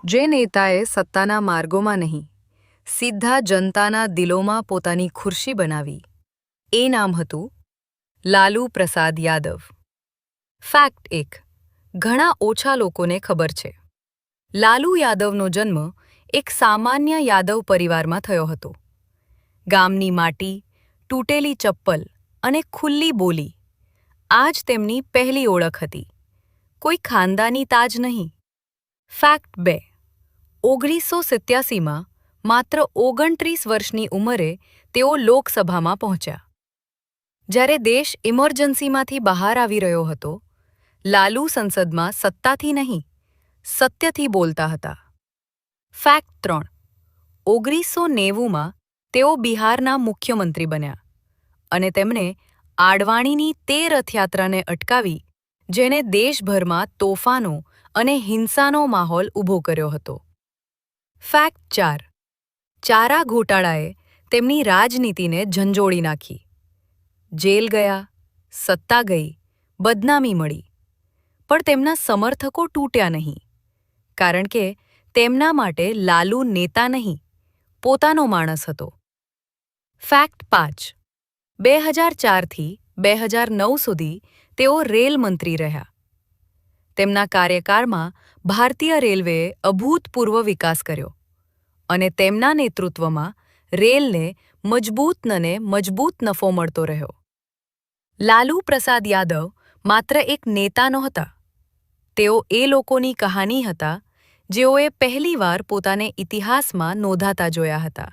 જે નેતાએ સત્તાના માર્ગોમાં નહીં, સીધા જનતાના દિલોમાં પોતાની ખુરશી બનાવી, એ નામ હતું લાલુ પ્રસાદ યાદવ. ફેક્ટ 1. ઘણા ઓછા લોકોને ખબર છે. લાલુ યાદવનો જન્મ એક સામાન્ય યાદવ પરિવારમાં થયો હતો. ગામની માટી, તૂટેલી ચપ્પલ અને ખુલ્લી બોલી આ જ તેમની પહેલી ઓળખ હતી. કોઈ ખાનદાની તાજ નહીં. ફેક્ટ 2. 1987માં માત્ર 29 વર્ષની ઉંમરે તેઓ લોકસભામાં પહોંચ્યા. જ્યારે દેશ ઇમરજન્સીમાંથી બહાર આવી રહ્યો હતો, લાલુ સંસદમાં સત્તાથી નહીં, સત્યથી બોલતા હતા. ફેક્ટ 3. 1990માં તેઓ બિહારના મુખ્યમંત્રી બન્યા અને તેમણે આડવાણીની તે રથયાત્રાને અટકાવી જેણે દેશભરમાં તોફાનો અને હિંસાનો માહોલ ઊભો કર્યો હતો. ફેક્ટ 4. ચારા ઘોટાળાએ તેમની રાજનીતિને ઝંઝોળી નાખી. જેલ ગયા, સત્તા ગઈ, બદનામી મળી, પણ તેમના સમર્થકો તૂટ્યા નહીં, કારણ કે તેમના માટે લાલુ નેતા નહીં, પોતાનો માણસ હતો. ફેક્ટ 5. 2004થી 2009 સુધી તેઓ રેલ મંત્રી રહ્યા. તેમના કાર્યકાળમાં ભારતીય રેલવેએ અભૂતપૂર્વ વિકાસ કર્યો અને તેમના નેતૃત્વમાં રેલને મજબૂત નફો મળતો રહ્યો. લાલુ પ્રસાદ યાદવ માત્ર એક નેતા નહોતા. તેઓ એ લોકોની કહાની હતા જેઓએ પહેલીવાર પોતાને ઇતિહાસમાં નોંધાતા જોયા હતા.